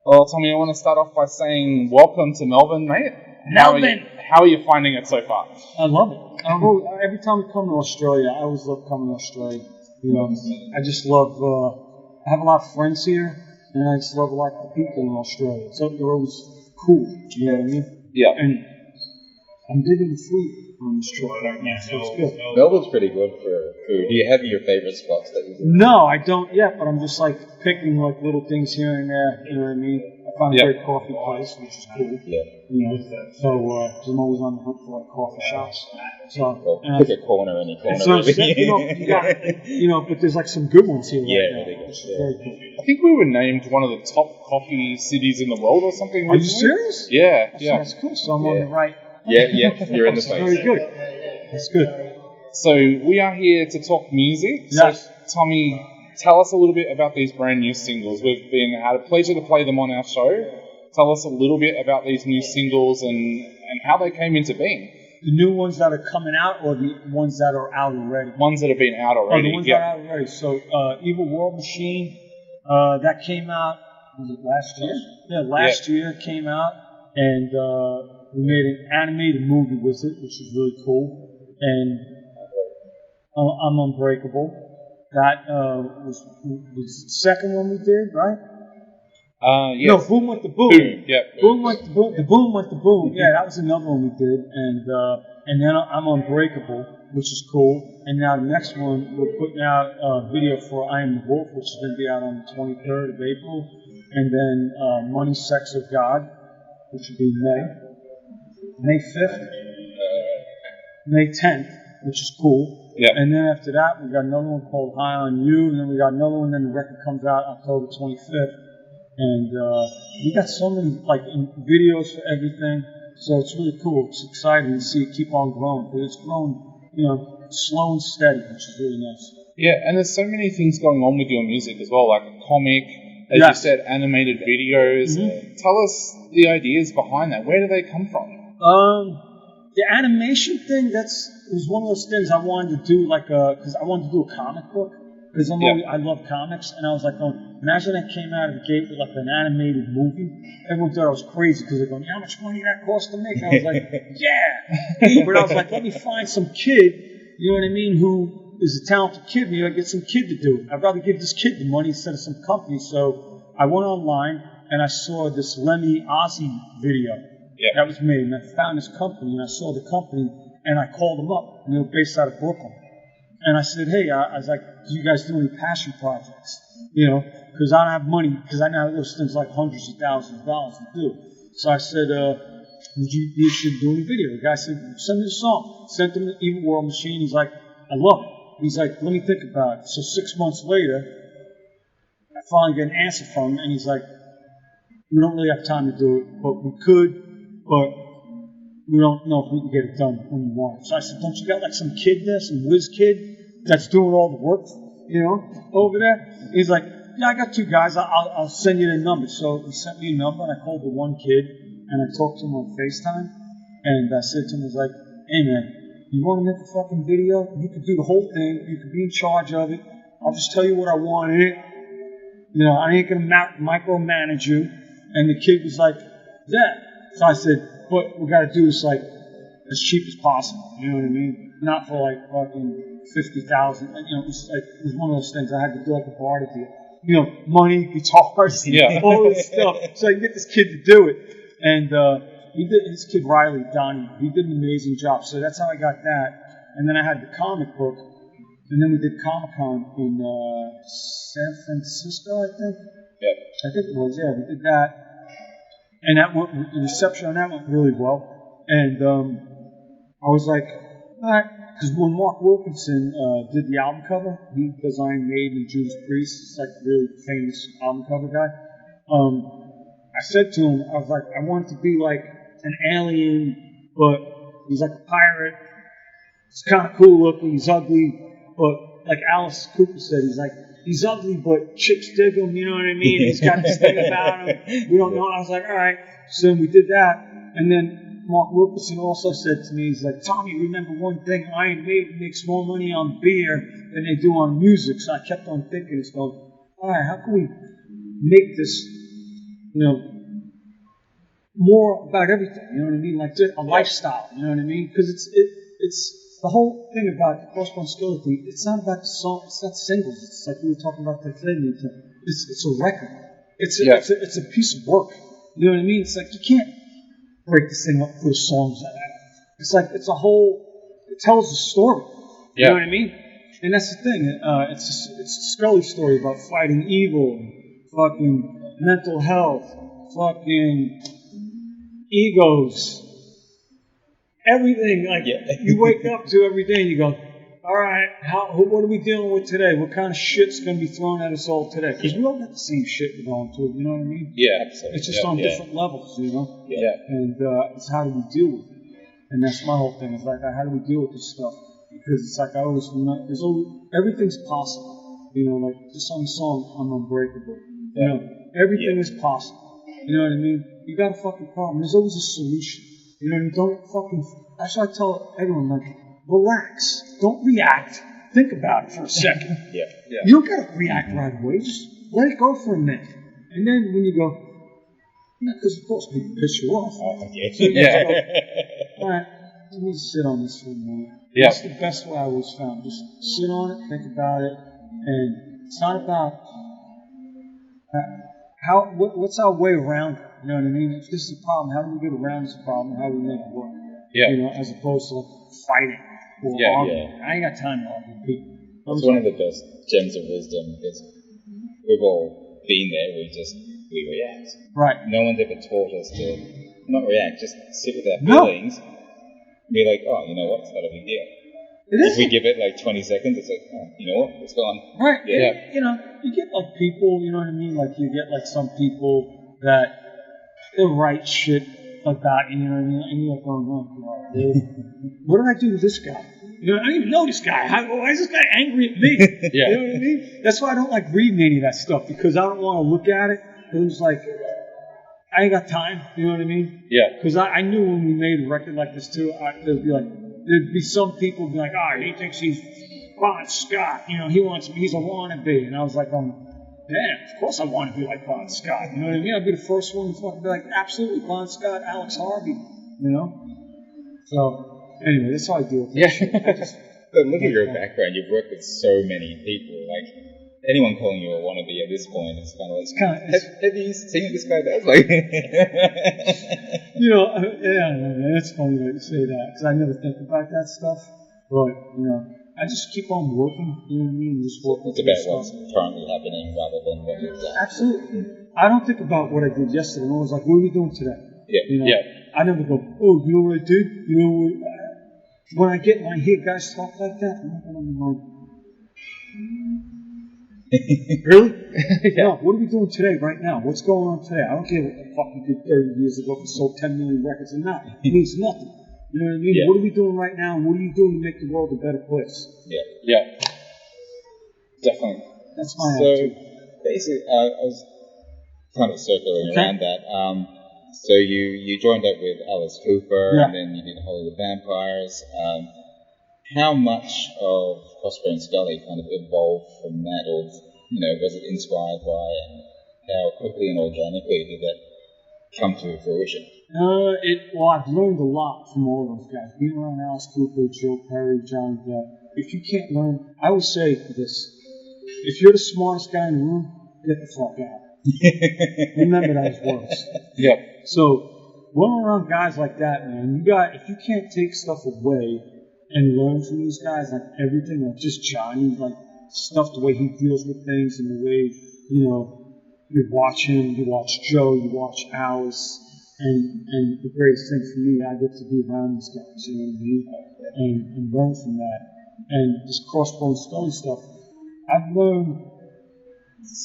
Well, Tommy, I want to start off by saying welcome to Melbourne, mate. Melbourne! How are you finding it so far? I love it. Every time we come to Australia, I always love coming to Australia. You know, I just love, I have a lot of friends here, and I just love a lot of the people in Australia. So they're always cool, you know what I mean? Yeah. And I'm digging the food on this trip right now, so it's good. Melbourne's pretty good for food. Do you have your favourite spots that you do? No, I don't yet, but I'm just like picking like little things here and there, you know what I mean? I found a great coffee place, which is cool. Yeah. You know, so I'm always on the hunt for like coffee shops. So pick a corner, any corner. so you got, but there's like some good ones here. Yeah, right really now. good. Very cool. I think we were named one of the top coffee cities in the world or something. Are you serious? Yeah, That's cool. So I'm on the right. Yeah, you're in the space. Very good. That's good. So we are here to talk music. Yes. So, Tommy, tell us a little bit about these brand new singles. We've had a pleasure to play them on our show. Tell us a little bit about these new singles and how they came into being. The new ones that are coming out, or the ones that are out already? Ones that have been out already. Oh, the ones that are out already. So, Evil World Machine, that came out, was it last year? Yeah, last year it came out, and we made an animated movie with it, which is really cool. And I'm Unbreakable. That was the second one we did, right? Yes. No, Boom Went the Boom. Boom, yeah. Boom Went the Boom. The Boom Went the Boom. Yeah, that was another one we did. And then I'm Unbreakable, which is cool. And now the next one, we're putting out a video for I Am the Wolf, which is going to be out on the 23rd of April. And then Money, Sex of God, which will be May 5th, May 10th, which is cool. Yeah. And then after that, we got another one called High on You, and then we got another one, then the record comes out October 25th. And we got so many like videos for everything, so it's really cool. It's exciting to see it keep on growing, because it's grown, slow and steady, which is really nice. Yeah, and there's so many things going on with your music as well, like a comic, as you said, animated videos. Mm-hmm. Tell us the ideas behind that. Where do they come from? The animation thing, was one of those things I wanted to do, because I wanted to do a comic book. Because I love comics, and I was like, imagine I came out of the gate with like an animated movie. Everyone thought I was crazy because they're going, how much money that cost to make? And I was like, yeah. But I was like, let me find some kid, you know what I mean, who is a talented kid. Maybe I get some kid to do it. I'd rather give this kid the money instead of some company. So I went online and I saw this Lemmy Ozzy video. Yeah. That was me, and I found this company, and I saw the company, and I called them up, and they were based out of Brooklyn. And I said, hey, I was like, do you guys do any passion projects? Because I don't have money, because I know those things like hundreds of thousands of dollars to do. So I said, would you be interested in doing a video? The guy said, send me the song. Sent him the Evil World Machine. He's like, I love it. He's like, let me think about it. So 6 months later, I finally get an answer from him, and he's like, we don't really have time to do it, but we could, but we don't know if we can get it done when you want it. So I said, don't you got like some kid there, some whiz kid that's doing all the work, over there? He's like, yeah, I got two guys. I'll send you their number. So he sent me a number, and I called the one kid, and I talked to him on FaceTime, and I said to him, I was like, hey, man, you want to make a fucking video? You could do the whole thing. You could be in charge of it. I'll just tell you what I want in it. I ain't going to micromanage you. And the kid was like, yeah. So I said, but we got to do this like as cheap as possible. You know what I mean? Not for like fucking 50,000. It was one of those things. I had to do like a barter deal. Money, guitars, all this stuff. So I can get this kid to do it. And this kid Riley, Donnie, he did an amazing job. So that's how I got that. And then I had the comic book. And then we did Comic-Con in San Francisco, I think. Yeah. I think it was, we did that. And the reception on that went really well. And I was like, all right. Because when Mark Wilkinson did the album cover, he designed Maiden and Judas Priest. It's like a really famous album cover guy. I said to him, I was like, I want it to be like an alien, but he's like a pirate. He's kind of cool looking. He's ugly, but like Alice Cooper said, he's ugly, but chicks dig him, you know what I mean? He's got this thing about him. We don't know. I was like, all right. So then we did that. And then Mark Wilkinson also said to me, he's like, Tommy, remember one thing, Iron Maiden makes more money on beer than they do on music. So I kept on thinking, it's going, all right, how can we make this more about everything. You know what I mean? Like a lifestyle. You know what I mean? Because it's the whole thing about the Crossbone Skully thing. It's not about the song. It's not singles. It's like we were talking about the thing. It's a record. It's a piece of work. You know what I mean? It's like you can't break this thing up for songs. It's like it's a whole. It tells a story. You know what I mean? And that's the thing. It's a Skully story about fighting evil, fucking mental health, fucking egos, everything. Like you wake up to every day and you go, all right, what are we dealing with today? What kind of shit's going to be thrown at us all today? Because we all got the same shit we're going through. You know what I mean? Yeah, absolutely. It's just on different levels. You know? Yeah. And it's how do we deal with it? And that's my whole thing. It's like, how do we deal with this stuff? Because it's like everything's possible. You know, like just on the song, I'm unbreakable. Yeah. You know, everything is possible. You know what I mean? You got a fucking problem. There's always a solution. You know what I mean? Don't fucking. That's why I tell everyone, like, relax. Don't react. Think about it for a second. You don't gotta react right away. Just let it go for a minute. And then when you go, because of course people piss you off. So you go, all right, let me sit on this for a moment. That's the best way I always found. Just sit on it, think about it, and it's not about what's our way around it. You know what I mean? If this is a problem, how do we get around this problem? How do we make it work? You know, as opposed to like fighting or arguing. I ain't got time to argue with people. It's one of the best gems of wisdom because we've all been there. We react. Right. No one's ever taught us to not react. Just sit with our feelings. Be like, oh, you know what? It's not a big deal. If we give it like 20 seconds, it's like, oh, you know what? It's gone. Right. Yeah. You know, you get like people, you know what I mean? Like you get like some people that they write shit about you, you know what I mean? And you're like, oh no, what did I do to this guy? You know, I don't even know this guy. Why is this guy angry at me? You know what I mean? That's why I don't like reading any of that stuff because I don't want to look at it. It was like, I ain't got time. You know what I mean? Yeah. Because I knew when we made a record like this too, there'd be some people be like, oh, he thinks he's Bon Scott. You know, he's a wannabe. And I was like, damn, of course I want to be like Bon Scott. You know what I mean? I'd be the first one to fucking be like, absolutely, Bon Scott, Alex Harvey. You know? So, anyway, that's how I deal with it. But look at your background. You've worked with so many people. Like, anyone calling you a wannabe at this point is kind of like, have you seen what this guy does? Like, you know, it's funny that you say that because I never think about that stuff. But, you know, I just keep on working, you know what I mean? Just working. It's about what's currently happening rather than what you've done. Absolutely. I don't think about what I did yesterday. I was like, what are we doing today? You know, I never go, oh, you know what I did? You know what? When I hear guys talk like that, I'm like, really? No, what are we doing today, right now? What's going on today? I don't care what the fuck you did 30 years ago if you sold 10 million records or not. It means nothing. You know what I mean? What are we doing right now? And what are you doing to make the world a better place? Definitely. That's my attitude. Basically, I was kind of circling around that. So you joined up with Alice Cooper, and then you did Hollywood Vampires. How much of Crossbone Skully kind of evolved from that, or was it inspired by, and how quickly and organically did that come to fruition? I've learned a lot from all those guys. Being around Alice Cooper, Joe Perry, Johnny Depp. If you can't learn, I would say this: if you're the smartest guy in the room, get the fuck out. Remember those words. So when we're around guys like that, man, if you can't take stuff away and learn from these guys, like everything, like just Johnny, like stuff, the way he deals with things, and the way you watch him, you watch Joe, you watch Alice. And the greatest thing for me, I get to be around these guys, you know what I mean? And learn from that. And this Crossbone Skully stuff, I've learned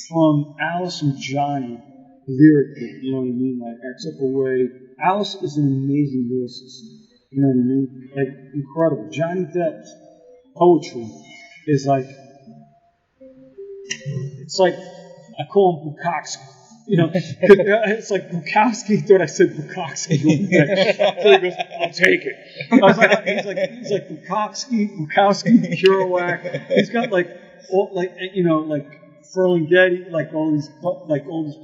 from Alice and Johnny lyrically, you know what I mean? Like, I took away, Alice is an amazing lyricist, you know what I mean? Like, incredible. Johnny Depp's poetry is like, it's like, I call him Bukowski. You know, it's like Bukowski thought I said Bukowski. So he goes, I'll take it. I was like, he's like Bukowski, Kerouac. He's got like Ferlinghetti, like all these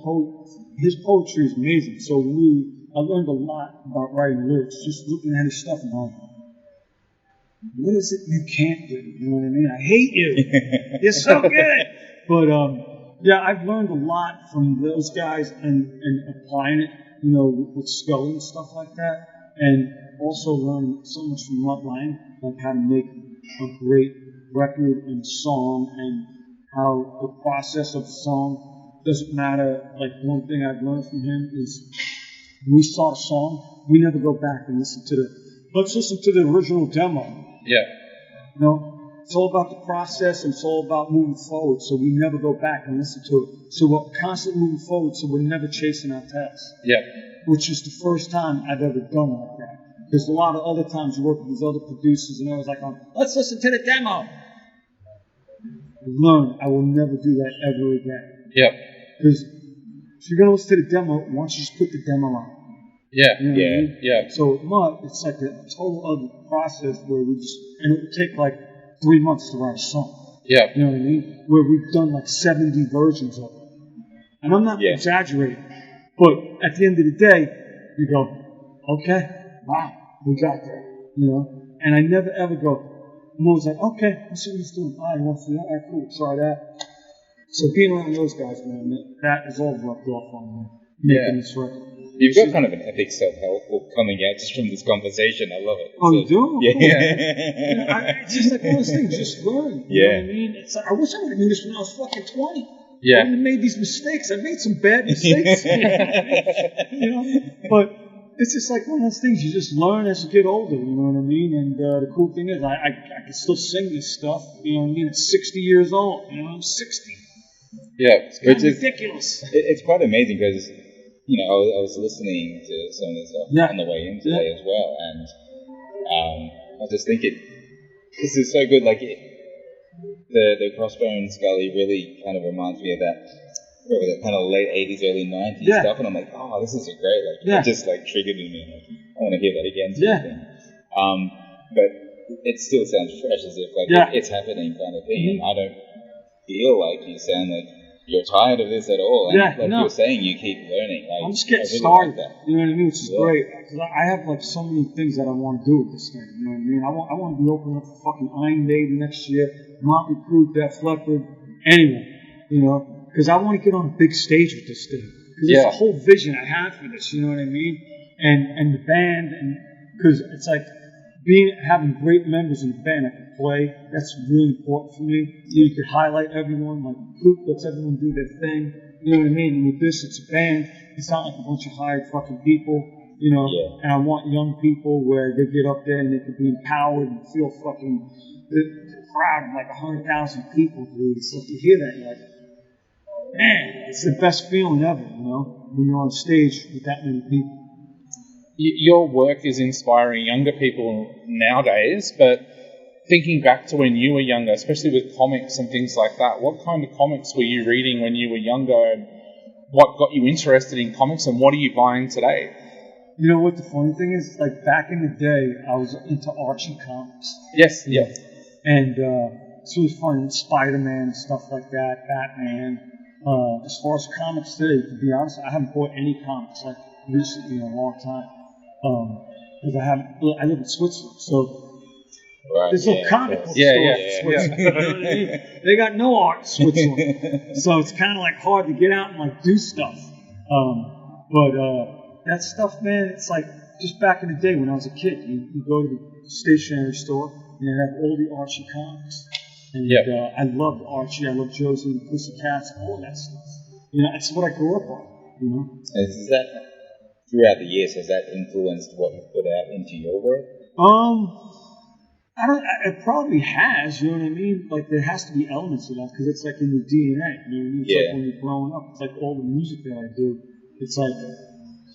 poets. His poetry is amazing. So I learned a lot about writing lyrics, just looking at his stuff and going, what is it you can't do? You know what I mean? I hate you. You're so good. But yeah, I've learned a lot from those guys and applying it, you know, with Skully and stuff like that. And also learned so much from Mutt Lang, like how to make a great record and song, and how the process of the song doesn't matter. Like, one thing I've learned from him is when we start a song, we never go back and listen to let's listen to the original demo. Yeah. You know, it's all about the process, and it's all about moving forward, so we never go back and listen to it. So we're constantly moving forward, so we're never chasing our tails. Yeah. Which is the first time I've ever done like that. There's a lot of other times you work with these other producers, and I was like, let's listen to the demo. Learn, I will never do that ever again. Yeah. Because if you're going to listen to the demo, why don't you just put the demo on? Yeah. You know what I mean? Yeah. So Mutt, it's like a total other process where and it would take like 3 months to write a song. Yeah. You know what I mean? Where we've done like 70 versions of it. And I'm not exaggerating, but at the end of the day, you go, okay, wow, we got there, you know? And I never ever go, I'm always like, okay, let's see what he's doing. All right, you want to do that? All right, cool, try that. So being around those guys, man, that is all rubbed off on me. Making this record. You've got kind of an epic self-help book coming out just from this conversation. I love it. Oh, you do? Yeah. Cool. You know, it's just like one of those things, just learn. You know what I mean? It's like, I wish I would have knew this when I was fucking 20. Yeah. I wouldn't have made these mistakes. I made some bad mistakes. You know? But it's just like one of those things you just learn as you get older, you know what I mean? And the cool thing is I can still sing this stuff, you know what I mean? At 60 years old, you know, I'm 60. Yeah. It's kind of ridiculous. It's quite amazing because, you know, I was listening to some of the stuff on the way in today as well, and I was just thinking, this is so good. Like, the Crossbone Skully really kind of reminds me of that kind of late 80s, early 90s stuff, and I'm like, oh, this is a great, like, it just like triggered in me. Like, I want to hear that again. But it still sounds fresh, as if like it's happening kind of thing, and I don't feel like you sound like you're tired of this at all. And like you're saying, you keep learning. Like, I'm just getting really started. like that. You know what I mean? Which is great. Because I have like so many things that I want to do with this thing. You know what I mean? I want to be opening up for fucking Iron Maiden next year, Motley Crue, Def Leppard, anyone. You know? Because I want to get on a big stage with this thing. Because there's a whole vision I have for this. You know what I mean? And the band, and because it's like having great members in the band that can play, that's really important for me. You could highlight everyone, like Coop lets everyone do their thing. You know what I mean? And with this, it's a band. It's not like a bunch of hired fucking people, you know. Yeah. And I want young people where they get up there and they can be empowered and feel fucking proud of like 100,000 people, dude. So if you hear that, you're like, man, it's the best feeling ever, you know, when you're on stage with that many people. Your work is inspiring younger people nowadays, but thinking back to when you were younger, especially with comics and things like that, what kind of comics were you reading when you were younger, and what got you interested in comics, and what are you buying today? You know what the funny thing is? Like, back in the day, I was into Archie comics. Yes, yeah. And it's really fun, Spider-Man and stuff like that, Batman. As far as comics today, to be honest, I haven't bought any comics like recently in a long time. Because I live in Switzerland, so there's no comic book store in Switzerland. You know what I mean? They got no art in Switzerland, so it's kind of like hard to get out and like do stuff. But that stuff, man, it's like just back in the day when I was a kid, you go to the stationery store and they have all the Archie comics, and I loved Archie, I loved Josie and the Pussycats, all that stuff. You know, that's what I grew up on. You know, is that? Throughout the years, has that influenced what you put out into your work? It probably has, you know what I mean? Like, there has to be elements of that, because it's like in the DNA, you know what I mean? It's like when you're growing up, it's like all the music that I do, it's like,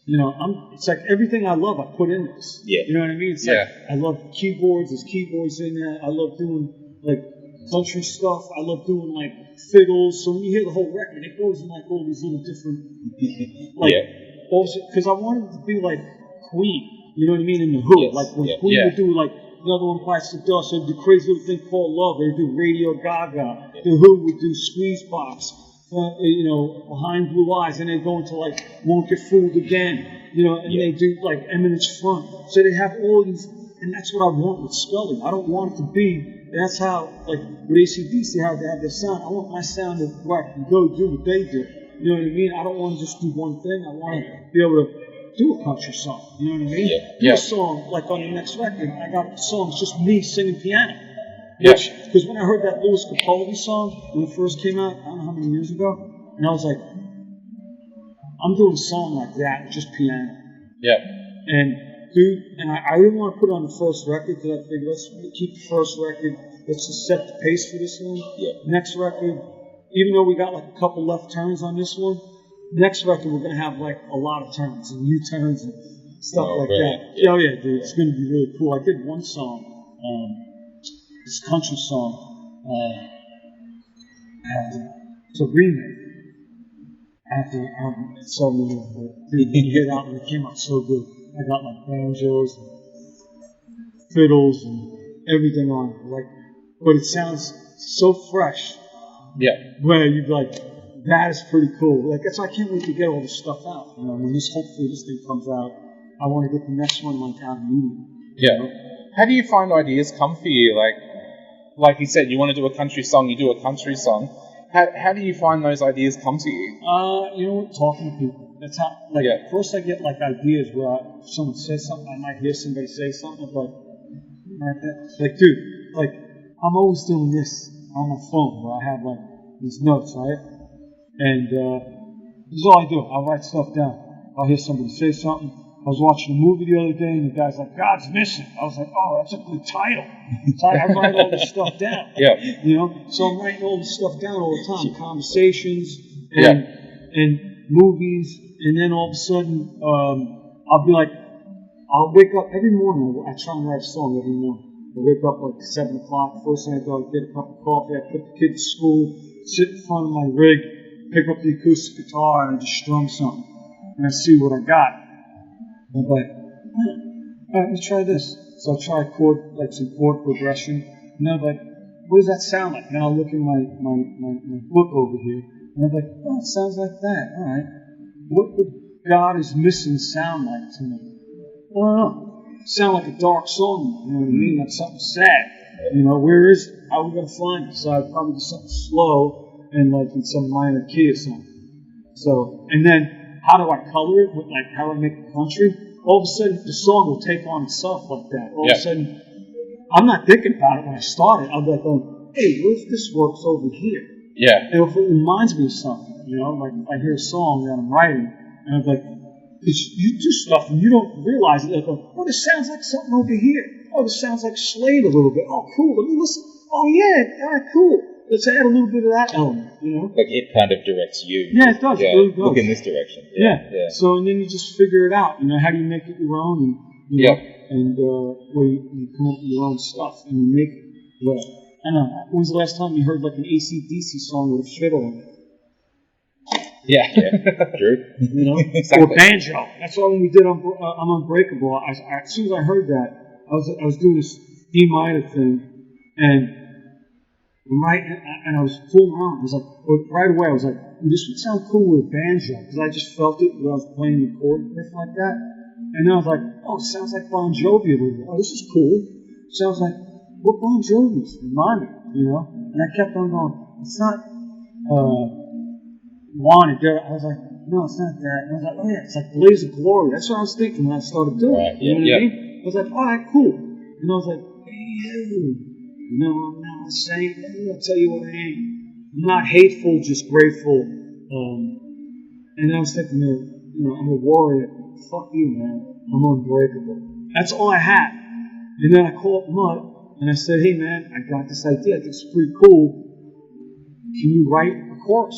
you know, it's like everything I love, I put in this. Yeah. You know what I mean? It's like, I love keyboards, there's keyboards in there, I love doing, like, country stuff, I love doing, like, fiddles, so when you hear the whole record, it goes in, like, all these little different, like, also, because I wanted it to be like Queen, you know what I mean, in the Who. Like when Queen would do like another one bites the dust. They do Crazy Little Thing Called Love. They do Radio Gaga. The Who would do Squeeze Box. Behind Blue Eyes, and they go into like Won't Get Fooled Again. And they do like Eminence Front. So they have all these, and that's what I want with Skully. I don't want it to be. That's how, like, with AC/DC, how they have their sound. I want my sound to where I can go do what they do. You know what I mean? I don't want to just do one thing. I want to be able to do a country song. You know what I mean? Do a song, like on the next record, I got songs just me singing piano. Because when I heard that Louis Capaldi song, when it first came out, I don't know how many years ago, and I was like, I'm doing a song like that, just piano. And I didn't want to put it on the first record, because I figured, let's keep the first record, let's just set the pace for this one. Next record, even though we got like a couple left turns on this one, next record we're going to have like a lot of turns and U-turns and stuff like that. Yeah, dude, it's going to be really cool. I did one song, this country song, it's a remake. After so many of it, you get out and it came out so good. I got like banjos and fiddles and everything on it. Like, but it sounds so fresh. Where you'd be like, that is pretty cool. Like, that's why I can't wait to get all this stuff out. When hopefully this thing comes out, I want to get the next one like out immediately. How do you find ideas come for you? Like you said, you want to do a country song, you do a country song. How do you find those ideas come to you? Talking to people. That's how. First I get like ideas where if someone says something, I might hear somebody say something, like, dude, like I'm always doing this on my phone where I have like these notes, right? And this is all I do. I'll write stuff down. I'll hear somebody say something. I was watching a movie the other day, and the guy's like, God's missing. I was like, oh, that's a good title. So I write all this stuff down. So I'm writing all this stuff down all the time. Conversations and movies. And then all of a sudden, I'll be like, I'll wake up every morning. I try and write a song every morning. I wake up like 7 o'clock. First thing I do, I get a cup of coffee. I put the kids to school, sit in front of my rig, pick up the acoustic guitar, and I just strum something. And I see what I got. I'm like, all right, let's try this. So I'll try some chord progression. And I'm like, what does that sound like? And I'll look in my book over here. And I'm like, oh, it sounds like that. All right. What would God is Missing sound like to me? I don't know. Sound like a dark song. You know what I mean? Like something sad. Where is it? How are we going to find it? So I'd probably do something slow and like in some minor key or something. So, and then, how do I color it? How do I make the country? All of a sudden, the song will take on itself like that. All of a sudden, I'm not thinking about it when I start it. I'll be like, hey, what if this works over here? And if it reminds me of something, like if I hear a song that I'm writing, and I'm like, because you do stuff and you don't realize it. Like, oh, this sounds like something over here. Oh, this sounds like Slade a little bit. Oh, cool. Let me listen. Oh, yeah. All right, cool. Let's add a little bit of that element, Like it kind of directs you. Yeah, it does. It really does. Look in this direction. So, and then you just figure it out. How do you make it your own? And where you come up with your own stuff and you make it. I don't know. When's the last time you heard like an AC/DC song with a fiddle in it? True. Exactly. Or banjo. That's why when we did I'm Unbreakable, as soon as I heard that, I was doing this D minor thing, and I was fooling around. I was like, right away, I was like, this would sound cool with a banjo, because I just felt it when I was playing the chord and everything like that. And then I was like, oh, it sounds like Bon Jovi a little bit. Oh, this is cool. It sounds like what Bon Jovi's remind me, And I kept on going, it's not Wanted. I was like, no, it's not that. And I was like, oh yeah, it's like Blaze of Glory. That's what I was thinking when I started doing it. You know what I mean? I was like, all right, cool. And I was like, hey, no, I'm not the same. I'll tell you what I am. I'm not hateful, just grateful. And I was thinking, I'm a warrior. Fuck you, man. I'm unbreakable. That's all I had. And then I called Mutt and I said, hey, man, I got this idea. I think it's pretty cool. Can you write a chorus?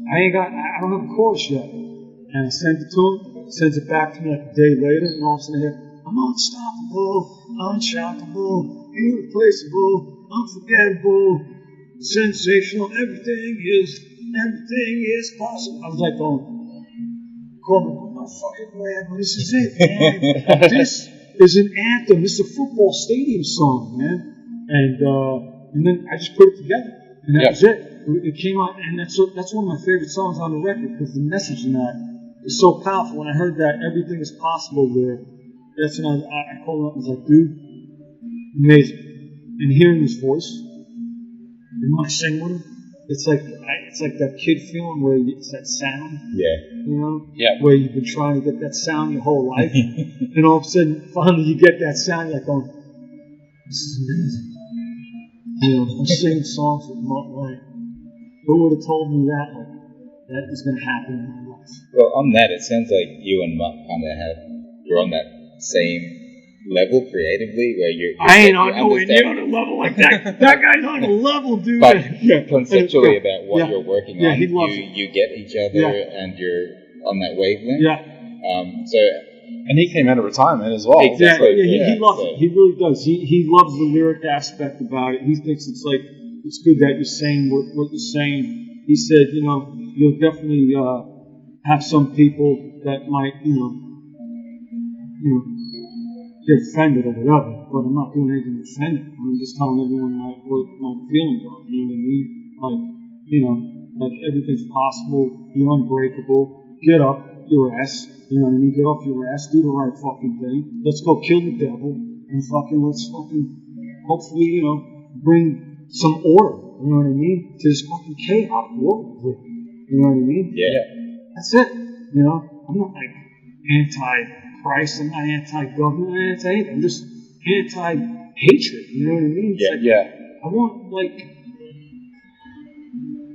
I don't have a chorus yet. And I sent it to him. He sends it back to me like a day later. And all of a sudden I hear, I'm unstoppable, unshockable, irreplaceable, unforgettable, sensational. Everything is possible. I was like, oh fucking way, this is it, man. is an anthem. It's a football stadium song, man. And then I just put it together, and that was it. It came out, and that's one of my favorite songs on the record because the message in that is so powerful. When I heard that everything is possible there, that's when I called him up and was like, dude, amazing. And hearing his voice, and when I sing with him, it's like that kid feeling where it's that sound, where you've been trying to get that sound your whole life, and all of a sudden, finally, you get that sound. You're like, "Oh, this is amazing!" I'm singing songs with Mark White. Who would have told me that was going to happen in my life? Well, on that, it sounds like you and Mark kind of you're on that same level creatively, where I ain't on nowhere near on a level like that. That guy's on a level, dude. But conceptually about what you're working on, he loves it. You get each other, and you're on that wavelength. And he came out of retirement as well. Exactly. He loves it. He really does. He loves the lyric aspect about it. He thinks it's good that you're saying what you're saying. He said, you'll definitely have some people that might, get offended or whatever, but I'm not doing anything to offend them. I'm just telling everyone what my feelings are. You know what I mean? Like everything's possible. You're unbreakable. Get up your ass. You know what I mean? Get off your ass. Do the right fucking thing. Let's go kill the devil and let's hopefully, bring some order. You know what I mean? To this fucking chaotic world. You know what I mean? Yeah. That's it. I'm not like anti-Christ. I'm not anti-government. I'm not anti-anything. I'm just anti-hatred. You know what I mean? I want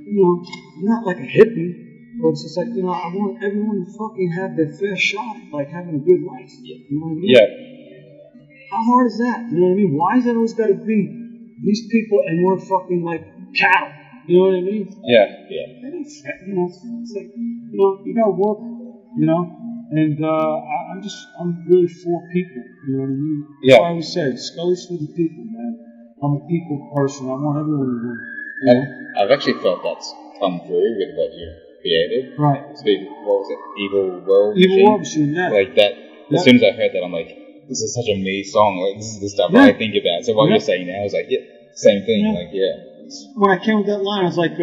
I'm not like a hippie. But it's just like, I want everyone to fucking have their fair shot at, like, having a good life. You know what I mean? Yeah. How hard is that? You know what I mean? Why is it always got to be these people and we're fucking, like, cattle? You know what I mean? Yeah. It's like, you got to work, and I'm really for people. You know what I mean? That's why I always say, Skully's for the people, man. I'm a people person. I want everyone to win. I've actually felt that's come through with what you're created. Right. What was it? Evil World Machine, yeah. Like that. As soon as I heard that, I'm like, this is such a me song. Like, this is the stuff I think about. So what you're saying now is like, same thing. When I came with that line, I was like,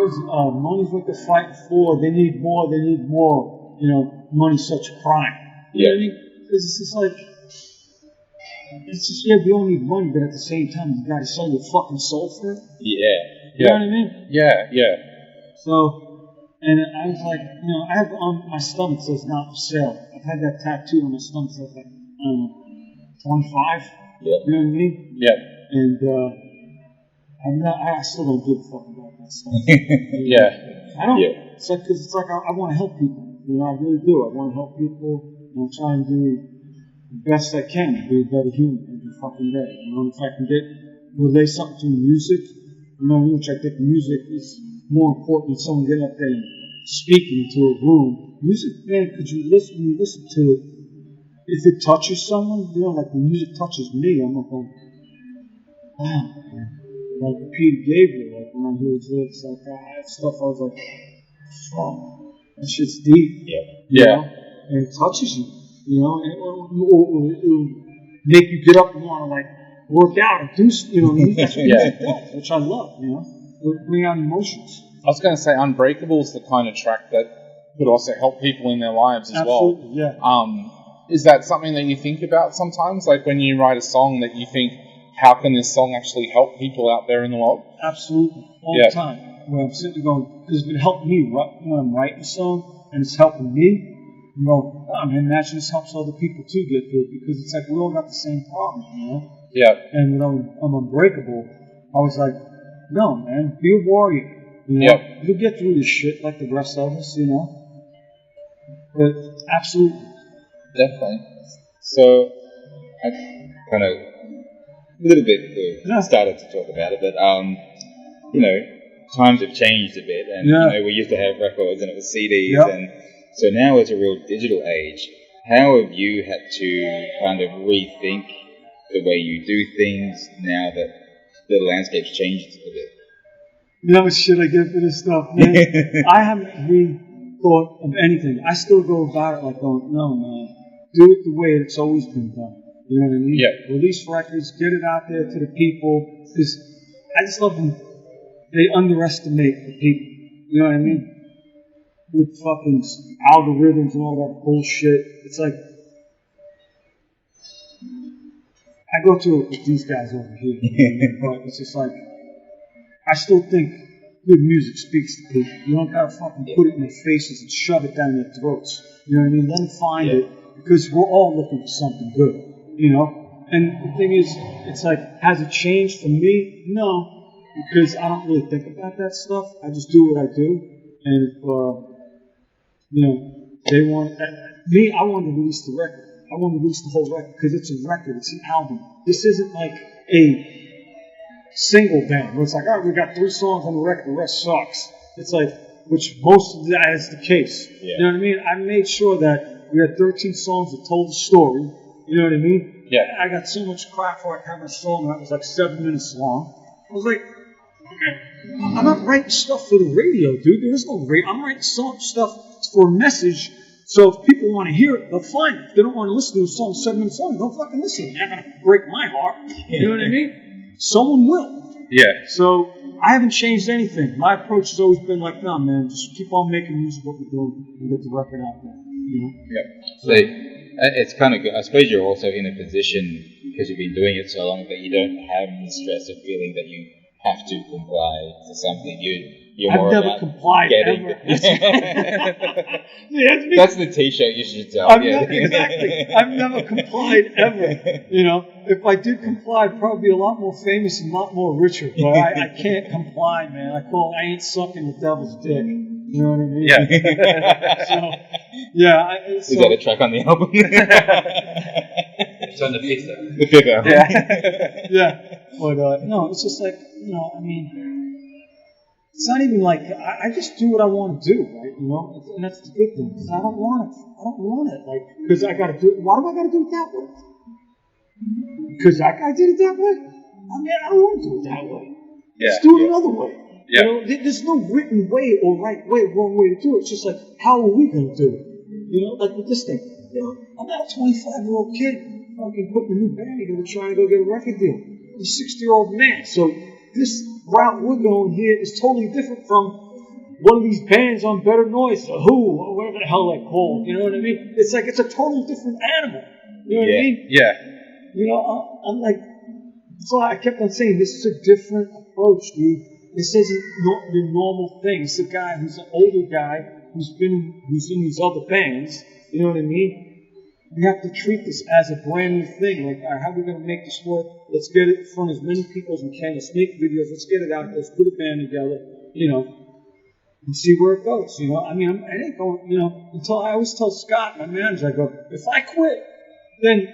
money's what they're fighting for. They need more. Money's such a crime. You know what I mean? Because it's just like, we all need money, but at the same time, you gotta sell your fucking soul for it. You know what I mean? Yeah. So, and I was like, I have on my stomach says not for sale. I've had that tattoo on my stomach says like, 25. Yeah. You know what I mean? Yeah. And I still don't give a fuck about that stuff. Yeah. I don't. Yeah. It's like I want to help people. I really do. I want to help people. And I'm trying to do the best I can to be a better human every fucking day. If I can relay something through music, which I think music is more important than someone getting up there and speaking into a room. Music, man, when you listen to it, if it touches someone, like when music touches me, I'm not going, wow, like Peter Gabriel, like when I hear his lyrics like that stuff, I was like, fuck, that shit's deep. Yeah. And it touches you, and it'll make you get up and want to like work out and do, that's what music does, which I love, It'll bring out emotions. I was going to say, Unbreakable is the kind of track that could also help people in their lives as well. Yeah. Is that something that you think about sometimes? Like when you write a song that you think, how can this song actually help people out there in the world? Absolutely. All the time. When I'm sitting going, because it's been helping me when I'm writing a song and it's helping me, imagine this helps other people too get through it, because it's like we all got the same problem, Yeah. And when I'm Unbreakable, I was like, no, man, be a warrior. You'll get through this shit like the rest of us, But absolutely. Definitely. So, I kind of, a little bit, started to talk about it, but, times have changed a bit, and, we used to have records and it was CDs, and so now it's a real digital age. How have you had to kind of rethink the way you do things now that the landscape's changed a bit? What shit I get for this stuff, man? I haven't rethought of anything. I still go about it like going, no, man. do it the way it's always been done. You know what I mean? Yeah. Release records, get it out there to the people. Because I just love when they underestimate the people. You know what I mean? With fucking algorithms and all that bullshit. It's like, I go through it with these guys over here. But it's just like, I still think good music speaks to people. You don't gotta fucking put it in their faces and shove it down their throats. You know what I mean? Let them find it, because we're all looking for something good, you know? And the thing is, it's like, has it changed for me? No, because I don't really think about that stuff. I just do what I do. And if, you know, they want, me, I want to release the record. I want to release the whole record, because it's a record, it's an album. This isn't like a single band where it's like, all right, we got 3 songs on the record, the rest sucks. It's like, which most of that is the case. Yeah. You know what I mean? I made sure that we had 13 songs that told the story. You know what I mean? Yeah. I got so much crap for having a song that was like 7 minutes long. I was like, I'm not writing stuff for the radio, dude. There is no radio. I'm writing stuff for a message. So if people want to hear it, they'll find it. If they don't want to listen to a song 7 minutes long, don't fucking listen. They're not going to break my heart. You know what I mean? Someone will. Yeah. So I haven't changed anything. My approach has always been like, no, man, just keep on making music, what we're doing, and get the record out there. You know? Yeah. So it's kind of good. I suppose you're also in a position, because you've been doing it so long, that you don't have the stress of feeling that you have to comply to something. You're I've more never about complied getting ever. That's the T-shirt you should sell. Exactly. I've never complied ever. You know, if I did comply, I'd probably be a lot more famous and a lot more richer. But I can't comply, man. I ain't sucking the devil's dick. You know what I mean? Yeah. So, yeah. Is that a track on the album? It's on the fifth. The fifth album. Yeah. Yeah. But no, it's just like, you know, I mean, it's not even like, I just do what I want to do, right? You know, and that's the good thing, because I don't want it. I don't want it, like, because I got to do it. Why do I got to do it that way? Because that guy did it that way? I mean, I don't want to do it that way. Yeah. Let's do it another way. Yeah. You know, there's no written way or right way, wrong way to do it. It's just like, how are we going to do it? You know, like with this thing. You know, I'm not a 25-year-old kid fucking putting a new band together trying to go get a record deal. I'm a 60-year-old man. So this route we're going here is totally different from one of these bands on Better Noise, or Who, or whatever the hell they're called. You know what I mean? It's like, it's a total different animal. You know what I mean? Yeah. You know, I'm like, so I kept on saying, this is a different approach, dude. This isn't your normal thing. It's a guy who's an older guy who's in these other bands. You know what I mean? We have to treat this as a brand new thing. Like, all right, how are we going to make this work? Let's get it in front of as many people as we can. Let's make videos. Let's get it out. Let's put a band together, you know, and see where it goes. You know, I mean, I ain't going, you know, until I always tell Scott, my manager, I go, if I quit, then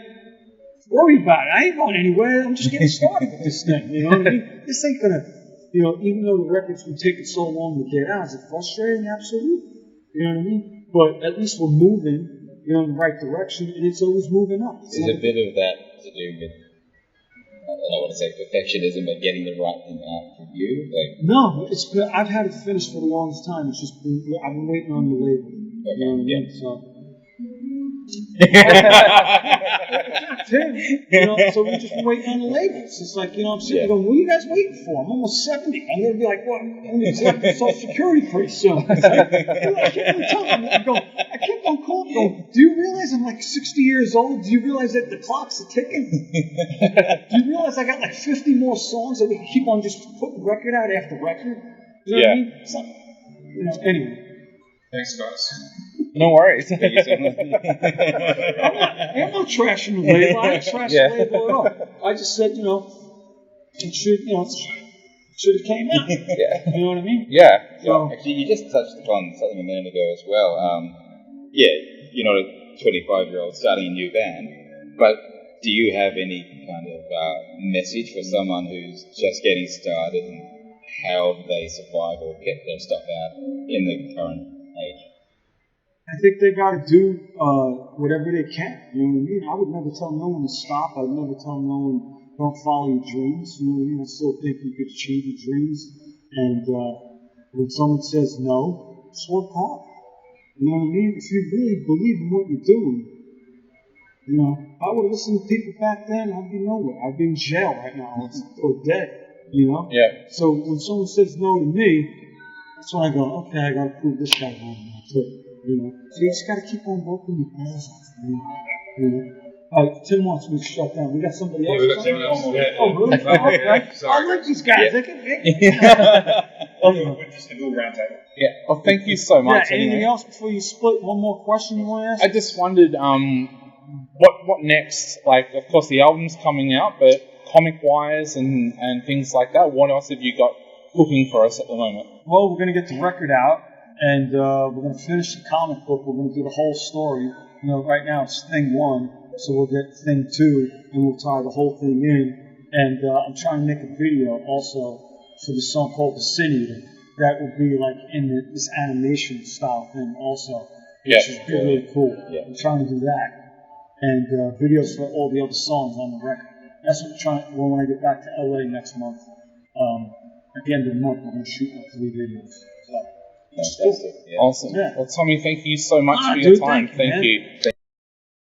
worry about it. I ain't going anywhere. I'm just getting started with this thing. You know what I mean? This ain't going to, you know, even though the record's been taking so long to get out, is it frustrating? Absolutely. You know what I mean? But at least we're moving, you know, in the right direction, and it's always moving up. There's a bit of that to do with, I don't want to say perfectionism, but getting the right thing out for you. Like, no, it's been, I've had it finished for the longest time. It's just been, I've been waiting on the label. okay, You know what I mean? yeah. So. Tim, you know, so we're just waiting on the labels. It's like, you know, I'm sitting there going, what are you guys waiting for? I'm almost 70. I'm going to be like, what? I'm going to be collecting Social Security pretty soon. It's like, I can't really tell them. I kept on calling, going, do you realize I'm like 60 years old? Do you realize that the clocks are ticking? Do you realize I got like 50 more songs that we can keep on just putting record out after record? You know what I mean? So, you know, anyway. Thanks, guys. No worries. I'm not trashing the label. I ain't trashing the label at all. I just said, you know, it should, you know, should have came out. Yeah. You know what I mean? Yeah. So, actually, you just touched upon something a minute ago as well. Yeah, you're not a 25-year-old starting a new band, but do you have any kind of message for someone who's just getting started, and how do they survive or get their stuff out in the current age? I think they got to do whatever they can. You know what I mean? I would never tell no one to stop. I would never tell no one, don't follow your dreams. You know what I mean? I still think you could achieve your dreams. And when someone says no, just work hard. You know what I mean? If you really believe in what you're doing, You know, if I would have listened to people back then, I'd be nowhere. I'd be in jail right now or dead. You know? Yeah. So when someone says no to me, that's when I go, okay, I gotta prove this guy wrong now too. You know? So you just gotta keep on working your balls off, man. You know? All right, Tim wants me to shut down. We got somebody else. We got Tim else. Yeah. Oh, really? Okay. I like these guys. They can We're just a little round table. Yeah. Well, thank you so much. Yeah, anything anyway. else before you split? One more question you want to ask? I just wondered, what next? Like, of course, the album's coming out, but comic-wise and things like that, what else have you got cooking for us at the moment? Well, we're going to get the record out, and we're going to finish the comic book. We're going to do the whole story. You know, right now it's thing 1, so we'll get thing 2, and we'll tie the whole thing in. And I'm trying to make a video also for the song called The Sin Eater. That will be like in this animation style thing also, which is really cool. Yeah. I'm trying to do that. And videos for all the other songs on the record. That's what I'm trying. Well, when I get back to LA next month, at the end of the month, I'm going to shoot like 3 videos. So, Fantastic. Yeah. Awesome. Yeah. Well, Tommy, thank you so much for your dude, time. thank you, man. Thank you.